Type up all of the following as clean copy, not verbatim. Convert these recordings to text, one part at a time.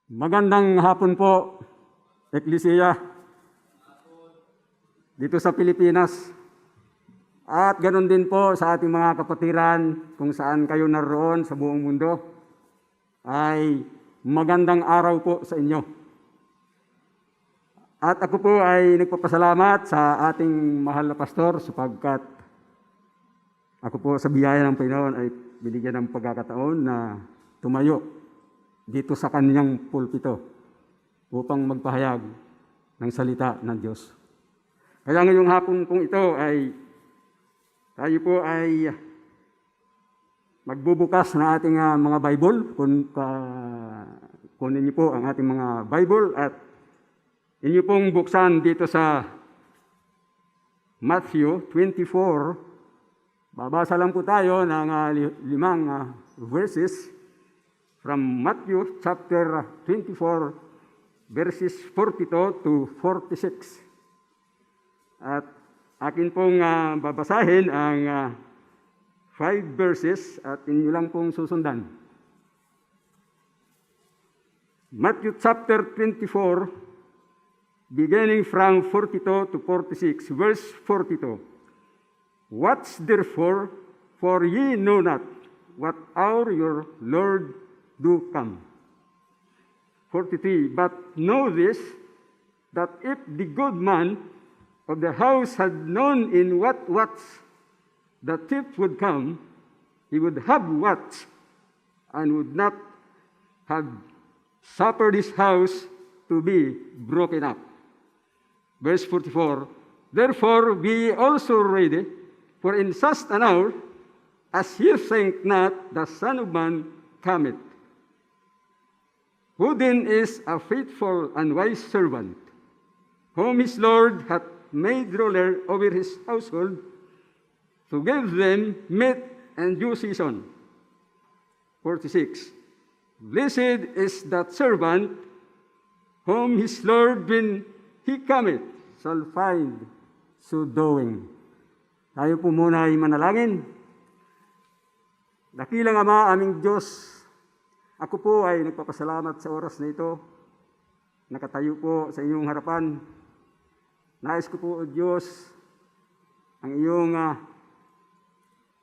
Magandang hapon po, Eklesiya, dito sa Pilipinas. At ganoon din po sa ating mga kapatiran kung saan kayo naroon sa buong mundo. Ay magandang araw po sa inyo. At ako po ay nagpapasalamat sa ating mahal na pastor sapagkat ako po sa biyaya ng Panginoon ay binigyan ng pagkakataon na tumayo dito sa kanyang pulpito upang magpahayag ng salita ng Diyos. Kaya ngayong hapon pong ito ay tayo po ay magbubukas ng ating mga Bible. Kunin niyo po ang ating mga Bible at inyo pong buksan dito sa Matthew 24. Babasa lang po tayo ng 5 verses from Matthew chapter 24, verses 42 to 46. At akin pong babasahin ang 5 verses at inyo lang pong susundan. Matthew chapter 24, beginning from 42 to 46, verse 42. Watch therefore, for ye know not what hour your Lord do come. 43. But know this, that if the good man of the house had known in what watch the thief would come, he would have watched and would not have suffered his house to be broken up. Verse 44. Therefore be also ready, for in such an hour as ye think not, the Son of Man cometh. Who then is a faithful and wise servant, whom his Lord hath made ruler over his household, to give them meat and due season? 46. Blessed is that servant, whom his Lord when he cometh shall find so doing. Tayo po muna ay manalangin. Dakilang Ama, aming Diyos, ako po ay nagpapasalamat sa oras na ito. Nakatayo po sa inyong harapan. Nais ko po, O Diyos, ang iyong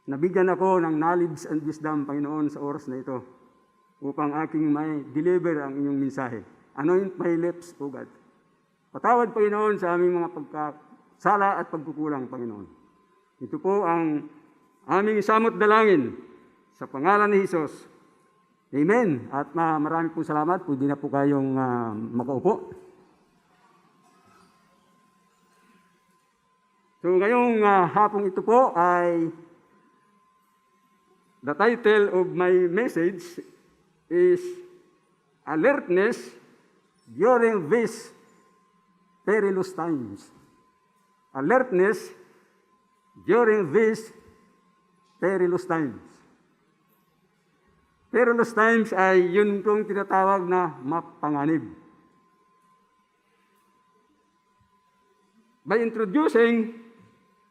nabigyan ako ng knowledge and wisdom, Panginoon, sa oras na ito upang aking may deliver ang inyong mensahe. Anoint my lips, O God. Patawad, Panginoon, sa aming mga pagkasala at pagkukulang, Panginoon. Ito po ang aming samot dalangin sa pangalan ni Jesus. Amen. At maraming pong salamat. Pwede na po kayong makaupo. So ngayong hapong ito po ay the title of my message is Alertness During These Perilous Times. Alertness during these perilous times. Perilous times ay yun kong tinatawag na mapanganib. By introducing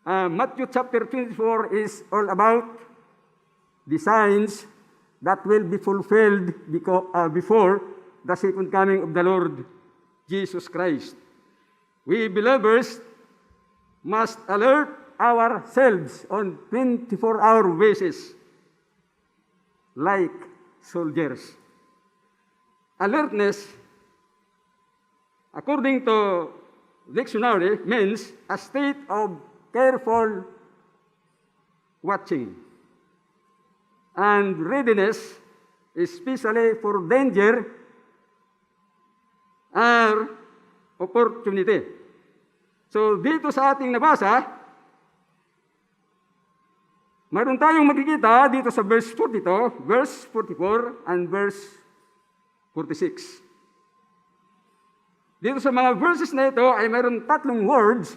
Matthew chapter 24 is all about the signs that will be fulfilled before the second coming of the Lord Jesus Christ. We believers must alert ourselves on 24-hour basis like soldiers. Alertness, according to dictionary, means a state of careful watching and readiness, especially for danger or opportunity. So dito sa ating nabasa, mayroon tayong makikita dito sa verse 42, verse 44, and verse 46. Dito sa mga verses na ito ay mayroon 3 words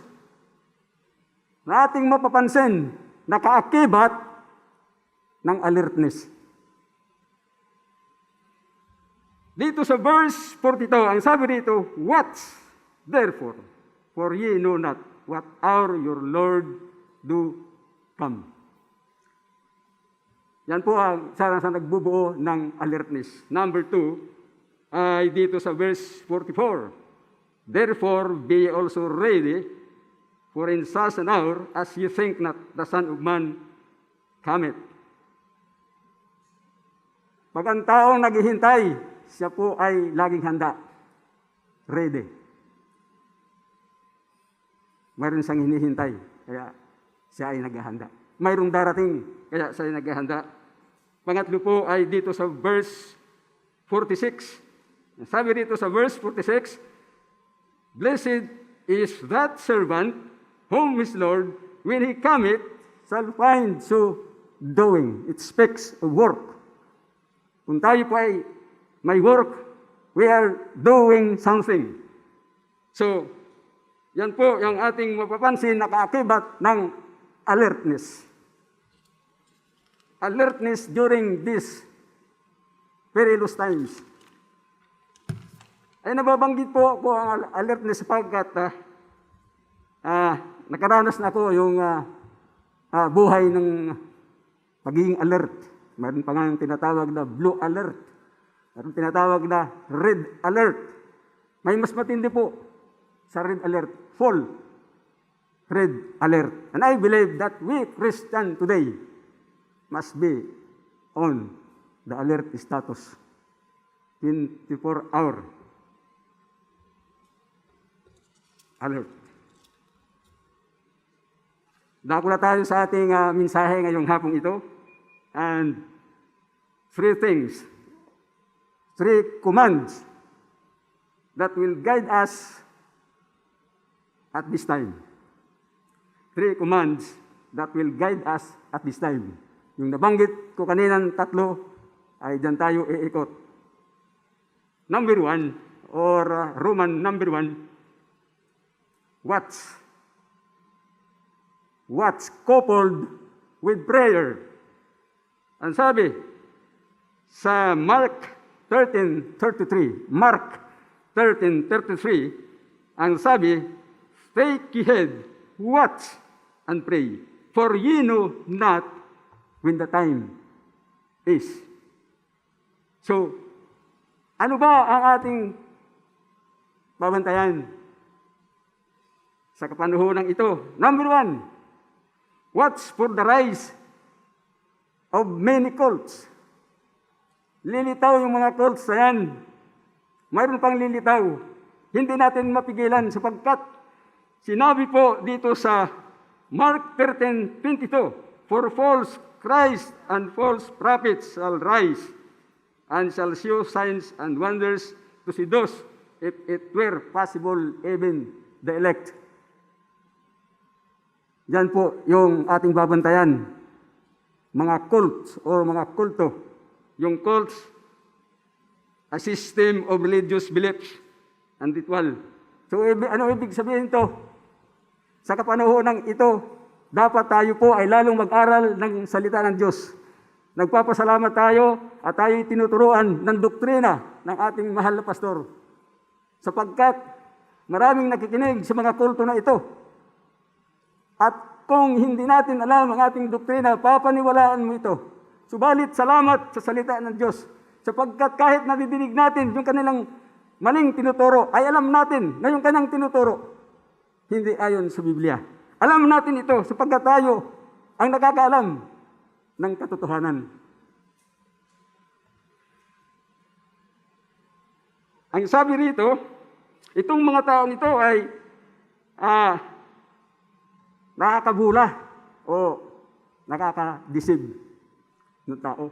na ating mapapansin na kaakibat ng alertness. Dito sa verse 42, ang sabi dito, watch therefore, for ye know not what hour your Lord do come. Yan po ang sa nagbubuo ng alertness. Number 2, ay dito sa verse 44. Therefore, be also ready, for in such an hour as you think not, the Son of Man cometh. Pag ang taong naghihintay, siya po ay laging handa. Ready. Mayroon siyang hinihintay, kaya siya ay naghahanda. Mayroong darating, kaya siya ay naghahanda. Pangatlo po ay dito sa verse 46. Sabi dito sa verse 46, Blessed is that servant whom his Lord, when he cometh, shall find so doing. It speaks of work. Kung tayo po ay may work, we are doing something. So, yan po yung ating mapapansin na kaakibat ng alertness. Alertness during these perilous times. Ay nababanggit po ako ang alertness sapagkat nakaranas na ako yung buhay ng pagiging alert. Mayroon pa nga yung tinatawag na blue alert. Mayroon tinatawag na red alert. May mas matindi po sa red alert, full red alert. And I believe that we Christian today must be on the alert status 24-hour alert. Dako na tayo sa ating mensahe ngayong hapong ito. And 3 things, 3 commands that will guide us at this time. 3 commands that will guide us at this time. Yung nabanggit ko kaninang 3 ay dyan tayo iikot. Number 1, or Roman number 1, What's coupled with prayer? Ang sabi sa Mark 13:33, ang sabi, take heed, watch, and pray, for ye know not when the time is. So, ano ba ang ating babantayan sa kapanahonang ito? Number 1, watch for the rise of many cults. Lilitaw yung mga cults na yan. Mayroon pang lilitaw. Hindi natin mapigilan sapagkat sinabi po dito sa Mark 13:22, for false Christ and false prophets shall rise and shall show signs and wonders to seduce, if it were possible, even the elect. Yan po yung ating babantayan. Mga cults or mga kulto. Yung cults, a system of religious beliefs and ritual. So, ano ibig sabihin ito? Sa kapanahon ito, dapat tayo po ay lalong mag-aral ng salita ng Diyos. Nagpapasalamat tayo at tayo tinuturuan ng doktrina ng ating mahal na pastor. Sapagkat maraming nakikinig sa mga kulto na ito. At kung hindi natin alam ang ating doktrina, papaniwalaan mo ito. Subalit, salamat sa salita ng Diyos. Sapagkat kahit nadidinig natin yung kanilang maling tinuturo, ay alam natin na yung kanilang tinuturo, hindi ayon sa Biblia. Alam natin ito sapagkat tayo ang nakakaalam ng katotohanan. Ang sabi rito, itong mga tao nito ay nakakabula o nakaka-deceive ng tao.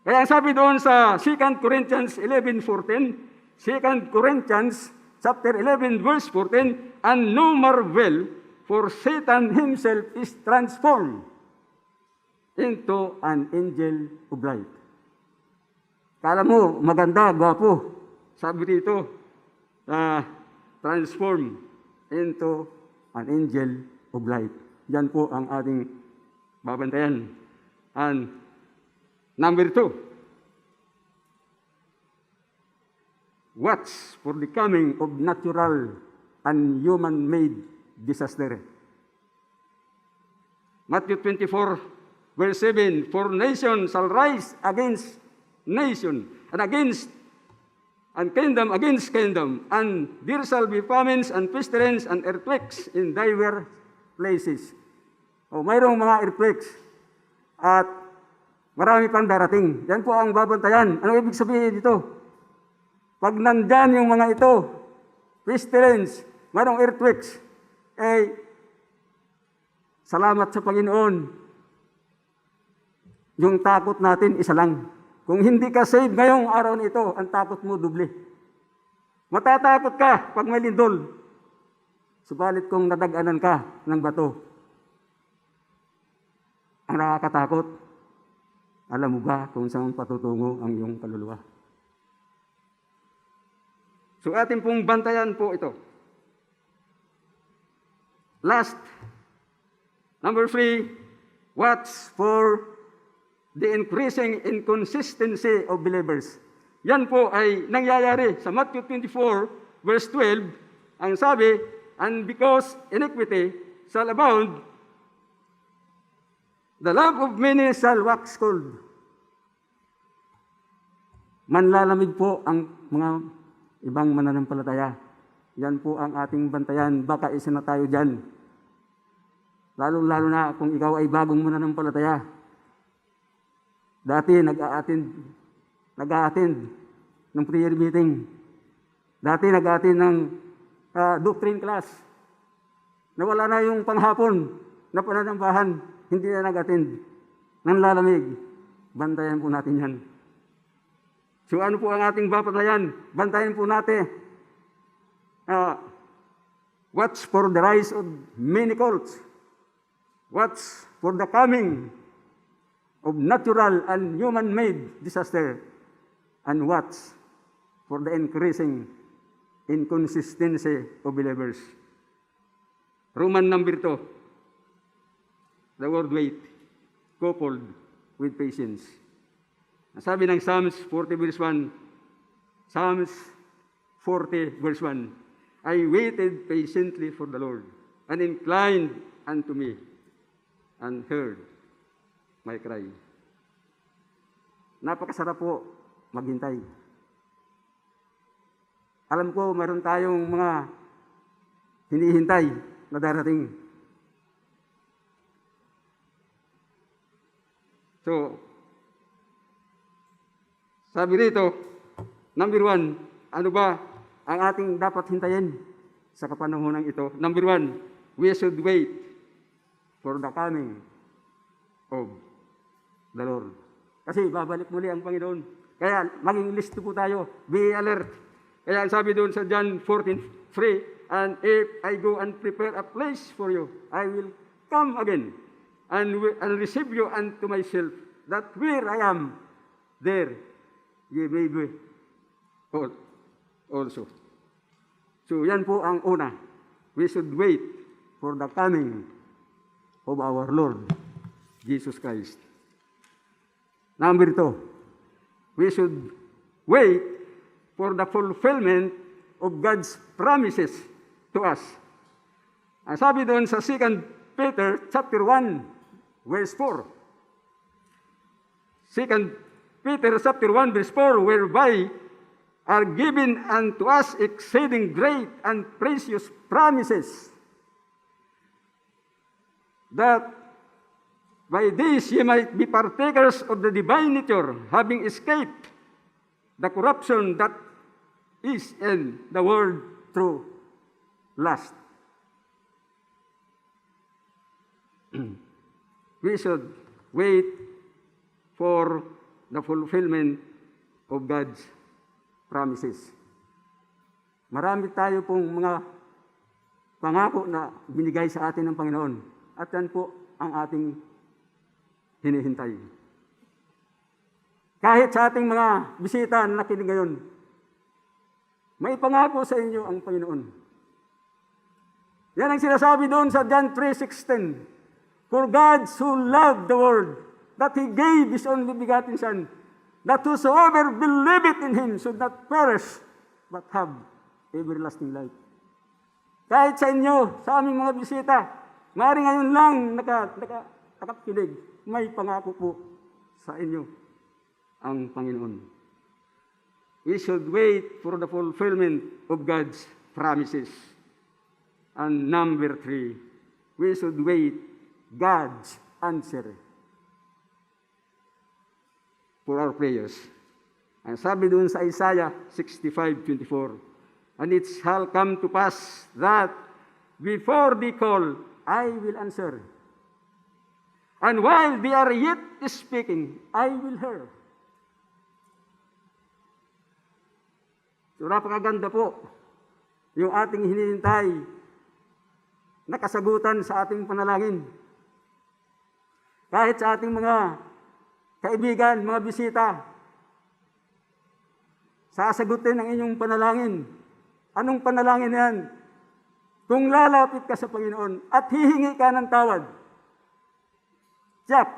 Kaya ang sabi doon sa 2 Corinthians 11:14, 2 Corinthians chapter 11 verse 14, and no marvel, for Satan himself is transformed into an angel of light. Kala mo, maganda, gwapo. Sabi dito, transform into an angel of light. Yan po ang ating babantayan. And number 2, watch for the coming of natural and human-made disaster. Matthew 24, verse 7, for nation shall rise against nation, and against and kingdom against kingdom, and there shall be famines and pestilence and earthquakes in diverse places. O mayroong mga earthquakes at marami pang darating. Yan po ang babantayan. Ano ibig sabihin dito? Pag nandyan yung mga ito, pestilence, mayroong earthquakes, salamat sa Panginoon. Yung takot natin, isa lang. Kung hindi ka saved ngayong araw na ito, ang takot mo doble. Matatakot ka pag may lindol. Subalit kung nadaganan ka ng bato, ang nakakatakot, alam mo ba kung saan patutungo ang iyong kaluluwa? So atin pong bantayan po ito. Last, number 3, watch for the increasing inconsistency of believers. Yan po ay nangyayari sa Matthew 24, verse 12. Ang sabi, and because iniquity shall abound, the love of many shall wax cold. Manlalamig po ang mga ibang mananampalataya. Yan po ang ating bantayan. Baka isa na tayo dyan. Lalo na kung ikaw ay bagong mananampalataya. Dati nag-a-attend ng prayer meeting. Dati nag-a-attend ng doctrine class. Nawala na yung panghapon na pananambahan. Hindi na nag-attend. Nanlalamig. Bantayan po natin yan. So ano po ang ating bantayan? Bantayan po natin. Watch for the rise of many cults. Watch for the coming of natural and human-made disaster. And watch for the increasing inconsistency of believers. Roman number 2. The word wait, coupled with patience. Sabi ng Psalms 40 verse 1, Psalms 40 verse 1, I waited patiently for the Lord, and inclined unto me, and heard my cry. Napakasarap po maghintay. Alam ko, mayroon tayong mga hinihintay na darating. So, sabi rito, number 1, ano ba ang ating dapat hintayin sa kapanahonan ito? Number 1, we should wait for the coming of the Lord. Kasi babalik muli ang Panginoon. Kaya maging listo po tayo, be alert. Kaya sabi doon sa John 14:3, and if I go and prepare a place for you, I will come again and receive you unto myself, that where I am, there ye may be also. So yan po ang una. We should wait for the coming of our Lord Jesus Christ. Number 2, we should wait for the fulfillment of God's promises to us. Ang sabi doon sa 2 Peter chapter 1, verse 4. 2 Peter chapter 1, verse 4, whereby are given unto us exceeding great and precious promises, that by this ye might be partakers of the divine nature, having escaped the corruption that is in the world through lust. We should wait for the fulfillment of God's promises. Marami tayo pong mga pangako na binigay sa atin ng Panginoon. At yan po ang ating hinihintay. Kahit sa ating mga bisita na nakinig ngayon, may pangako sa inyo ang Panginoon. Yan ang sinasabi doon sa John 3:16. For God so loved the world, that He gave His only begotten Son, that whosoever believeth in Him should not perish, but have everlasting life. Kahit sa inyo, sa aming mga bisita, maaaring ngayon lang nakakinig, may pangako po sa inyo ang Panginoon. We should wait for the fulfillment of God's promises. And number 3, we should wait God's answer for our prayers. Ang sabi doon sa Isaiah 65:24, and it shall come to pass that before they call, I will answer. And while they are yet speaking, I will hear. So napakaganda po yung ating hinihintay na kasagutan sa ating panalangin. Kahit sa ating mga kaibigan, mga bisita, sasagutin ang inyong panalangin. Anong panalangin yan? Kung lalapit ka sa Panginoon at hihingi ka ng tawad, tiyak,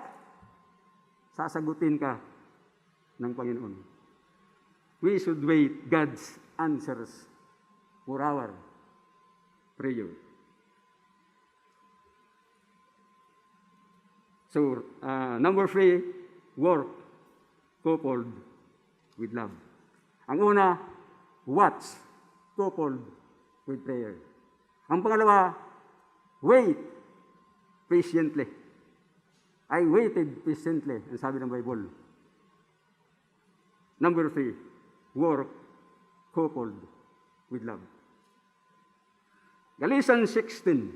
sasagutin ka ng Panginoon. We should wait God's answers for our prayer. So, number 3, work coupled with love. Ang una, watch coupled with prayer. Ang pangalawa, wait patiently. I waited patiently, ang sabi ng Bible. Number 3, work coupled with love. Galatians 16.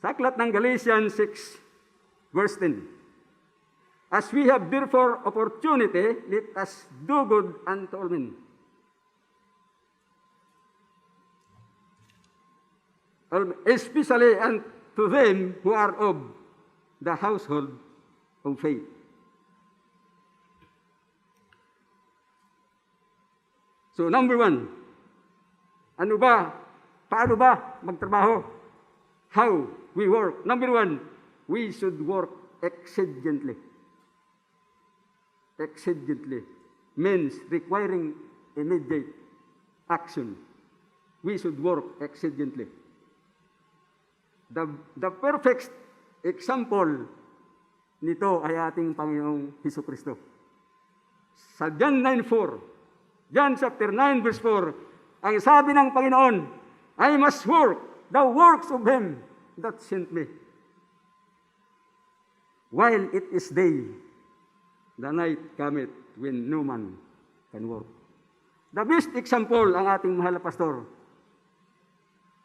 Sa aklat ng Galatians 6, verse 10. As we have therefore opportunity, let us do good unto all men. Especially unto them who are of the household of faith. So number 1, ano ba? Paano ba magtrabaho? How we work? Number 1, we should work exigently. Exigently means requiring immediate action. We should work exigently. The perfect example nito ay ating Panginoong Hesukristo. Sa John 9:4, John chapter 9 verse 4, ang sabi ng Panginoon, I must work the works of Him that sent me. While it is day, the night cometh when no man can work. The best example ang ating mahal na pastor.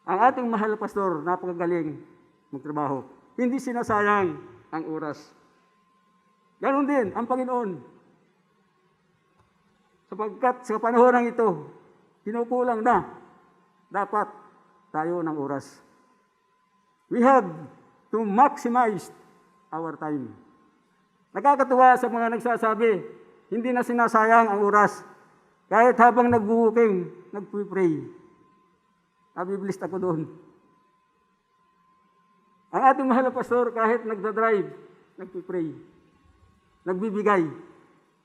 Ang ating mahal na pastor, napakagaling magtrabaho. Hindi sinasayang ang oras. Ganon din ang Panginoon. Sapagkat sa panahon ito, kinukulang na dapat tayo ng oras. We have to maximize our time. Nakakatuwa sa mga nagsasabi, hindi na sinasayang ang oras. Kahit habang nag-booking, nag-pray. Nabiblist ako doon. Ang ating mahal na pastor, kahit nagdadrive, nag-pray. Nagbibigay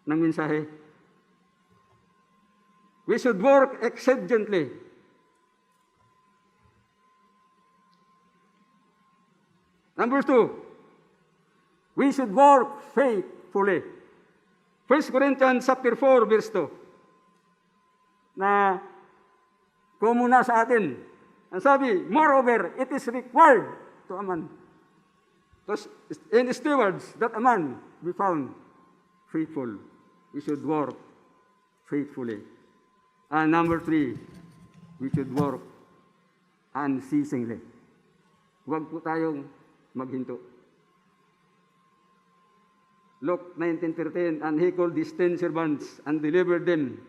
ng mensahe. We should work exigently. Number 2, we should work faithfully. 1 Corinthians chapter 4, verse 2, na kumuna sa atin. Ang sabi, moreover, it is required to a man, in stewards, that a man be found faithful. We should work faithfully. And number 3, we should work unceasingly. Huwag po tayong maghinto. Luke 19:13, and he called his 10 servants and delivered them.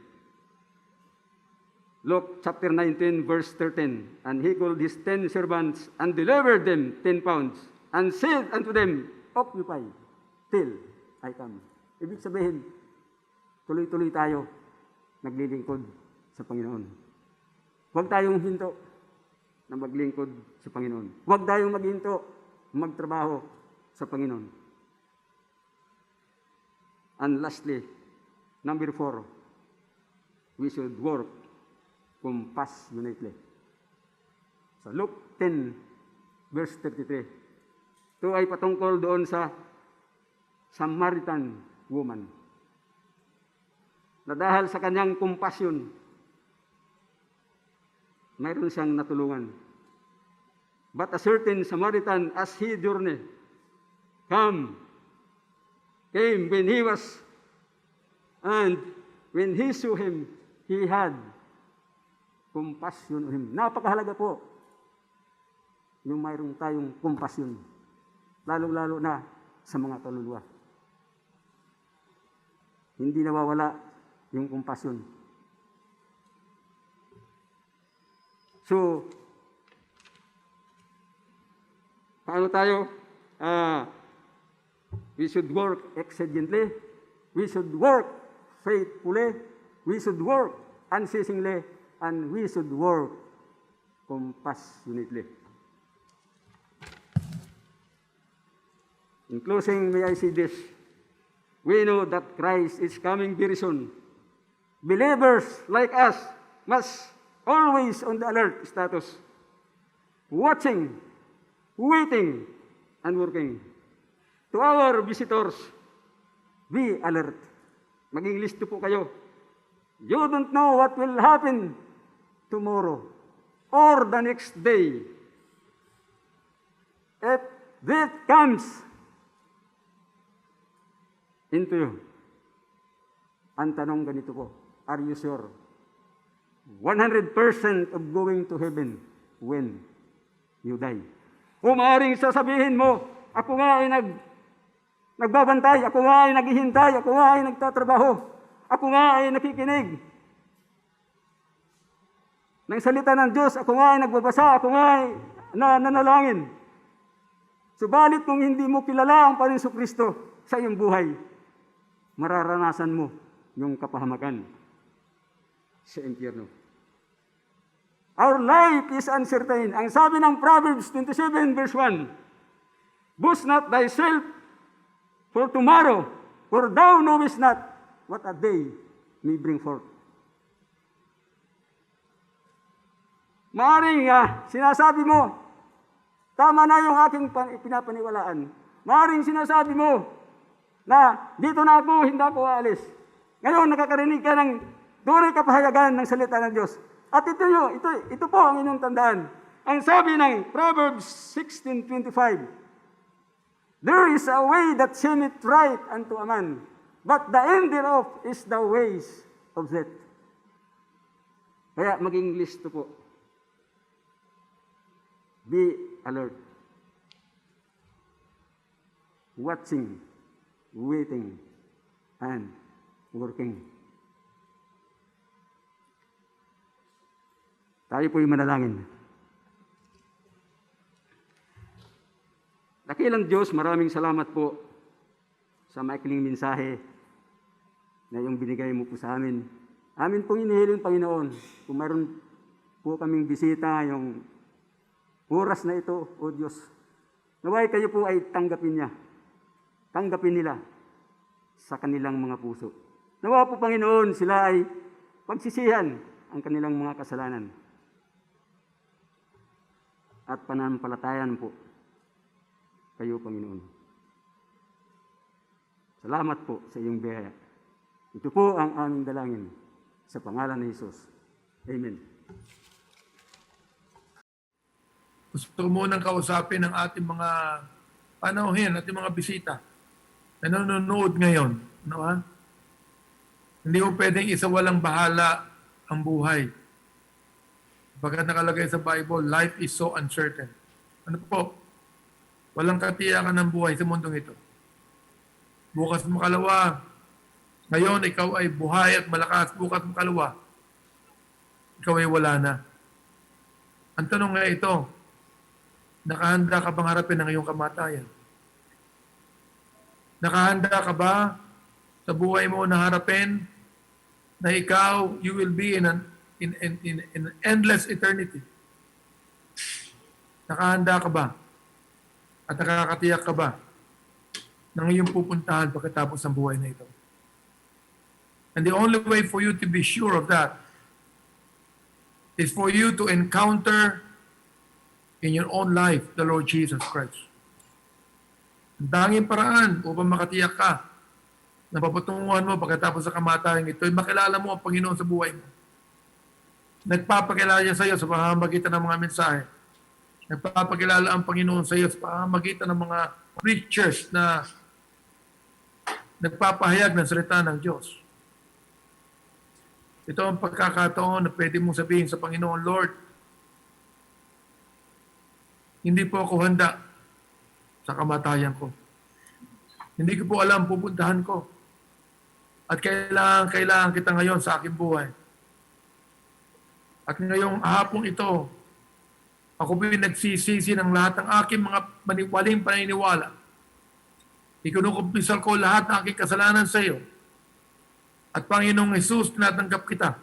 Luke chapter 19, verse 13, and he called his 10 servants and delivered them 10 pounds and said unto them, occupy till I come. Ibig sabihin, tuloy-tuloy tayo naglilingkod sa Panginoon. Huwag tayong hinto na maglingkod sa Panginoon. Huwag tayong maghinto magtrabaho sa Panginoon. And lastly, number 4, we should work compassionately. Sa Luke 10, verse 33, ito ay patungkol doon sa Samaritan woman. na dahil sa kanyang kumpasyon, mayroon siyang natulungan. But a certain Samaritan, as he journeyed, came when he was, and when he saw him, he had compassion on him. Napakahalaga po yung mayroon tayong compassion, lalo-lalo na sa mga kaluluwa. Hindi nawawala yung compassion. So, paano tayo? We should work exceedingly. We should work faithfully. We should work unceasingly. And we should work compassionately. In closing, may I say this. We know that Christ is coming very soon. Believers like us must always on the alert status, watching, waiting, and working. To our visitors, be alert. Maging listo po kayo. You don't know what will happen tomorrow or the next day. If death comes into you, ang tanong ganito po, are you sure? 100% of going to heaven when you die. Kung maaaring sasabihin mo, ako nga ay nagbabantay, ako nga ay naghihintay, ako nga ay nagtatrabaho, ako nga ay nakikinig ng salita ng Diyos, ako nga ay nagbabasa, ako nga ay nanalangin. Subalit kung hindi mo kilala ang Panginoong Kristo sa iyong buhay, mararanasan mo yung kapahamakan sa impyerno. Our life is uncertain. Ang sabi ng Proverbs 27 verse 1, boast not thyself for tomorrow, for thou knowest not what a day may bring forth. Maaring sinasabi mo, tama na yung aking pinapaniwalaan. Maaring sinasabi mo na dito na ako, hindi ako aalis. Ngayon nakakarinig ka ng tunay kapahayagan ng salita ng Diyos. At ito po ang inyong tandaan. Ang sabi ng Proverbs 16:25, there is a way that seemeth right unto a man, but the end thereof is the ways of death. Kaya maging listo po. Be alert. Watching, waiting, and working. Tayo po'y manalangin. Dakilang Diyos, maraming salamat po sa maikling mensahe na yung binigay mo po sa amin. Amin pong inihiling, Panginoon, kung mayroon po kaming bisita, yung oras na ito, O Diyos, naway kayo po ay tanggapin niya. Tanggapin nila sa kanilang mga puso. Nawa po, Panginoon, sila ay pagsisihan ang kanilang mga kasalanan. At pananampalatayan po kayo, Panginoon. Salamat po sa iyong biyaya. Ito po ang aming dalangin sa pangalan ni Jesus. Amen. Gusto ko munang kausapin ang ating mga panauhin, ating mga bisita na nanonood ngayon. Ano ha? Hindi mo pwedeng isawalang bahala ang buhay. Pagkat nakalagay sa Bible, life is so uncertain. Ano po? Walang katiyakan ng buhay sa mundong ito. Bukas makalawa, ngayon ikaw ay buhay at malakas. Bukas makalawa, ikaw ay wala na. Ang tanong nga ito, nakahanda ka bang harapin ang iyong kamatayan? Nakahanda ka ba sa buhay mo na harapin na ikaw, you will be in an endless eternity? Nakahanda ka ba? At nakakatiyak ka ba ng iyong pupuntahan pagkatapos ng buhay na ito? And the only way for you to be sure of that is for you to encounter in your own life the Lord Jesus Christ. Ang tanging paraan upang makatiyak ka na papatunguhan mo pagkatapos sa kamatayan ito ay makilala mo ang Panginoon sa buhay mo. Nagpapakilala siya sa iyo sa pamamagitan ng mga mensahe. Nagpapakilala ang Panginoon sa iyo sa pamamagitan ng mga preachers na nagpapahayag ng salita ng Diyos. Ito ang pagkakataon na pwede mong sabihin sa Panginoon, Lord, hindi po ako handa sa kamatayan ko. Hindi ko po alam pupuntahan ko. At kailangan kita ngayon sa aking buhay. At ngayong hapong ito, ako nagsisisi ng lahat ng aking mga waling paniniwala. Ikinukumpisal ko lahat ng aking kasalanan sa iyo. At Panginoong Jesus, tinatanggap kita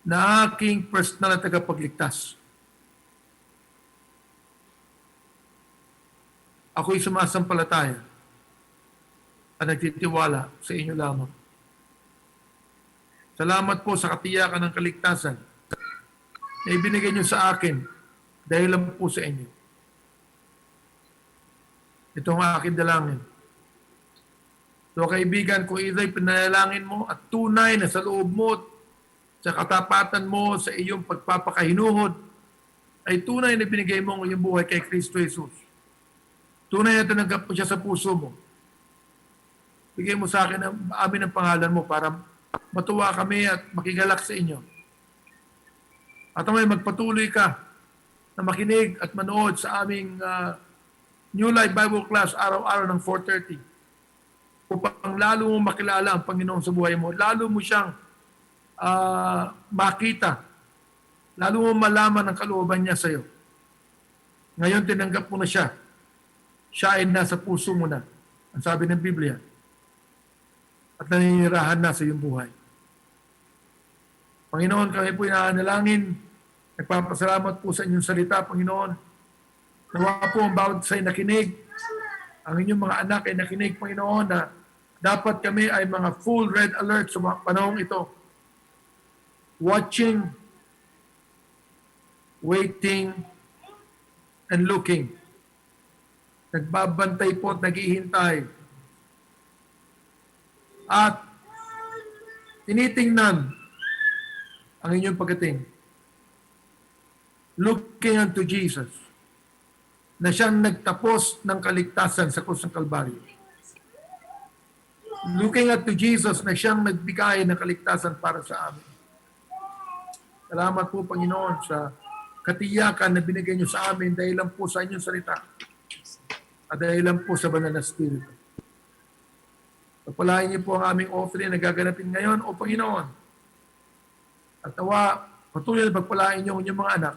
na aking personal na tagapagligtas. Ako'y sumasampalataya at nagtitiwala sa inyo lamang. Salamat po sa katiyakan ng kaligtasan na ibinigay niyo sa akin dahil lang po sa inyo. Ito ang aking dalangin. So kaibigan, kung ito'y pinalangin mo at tunay na sa loob mo sa katapatan mo sa iyong pagpapakahinuhod, ay tunay na binigay mo ang iyong buhay kay Kristo Jesus. Tunay na tinanggap mo siya sa puso mo. Bigay mo sa akin amin ang pangalan mo para matuwa kami at makigalak sa inyo. At may magpatuloy ka na makinig at manood sa aming New Life Bible Class araw-araw ng 4:30 upang lalo mo makilala ang Panginoon sa buhay mo. Lalo mo siyang makita. Lalo mo malaman ang kalooban niya sa iyo. Ngayon tinanggap mo na siya. Siya ay nasa puso mo na. Ang sabi ng Biblia. At naninirahan na sa iyong buhay. Panginoon, kami po inaanalangin. Nagpapasalamat po sa inyong salita, Panginoon. Nawa po ang bawat sa'yo nakinig. Ang inyong mga anak ay nakinig, Panginoon, na dapat kami ay mga full red alert sa mga panahong ito. Watching, waiting, and looking. Nagbabantay po at naghihintay. At tinitingnan ang inyong pagdating. Looking unto Jesus na siyang nagtapos ng kaligtasan sa krus ng Kalbaryo. Looking unto Jesus na siyang nagbigay ng kaligtasan para sa amin. Salamat po, Panginoon, sa katiyakan na binigay niyo sa amin dahil lang po sa inyong salita at dahil lang po sa banal na Espiritu. Pagpalain niyo po ang aming offering na gaganapin ngayon, O Panginoon. At nawa, patuloy na pagpalain niyo ang inyong mga anak.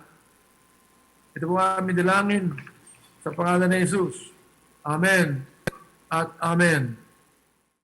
Ito po ang aming dalangin sa pangalan ni Jesus. Amen at Amen.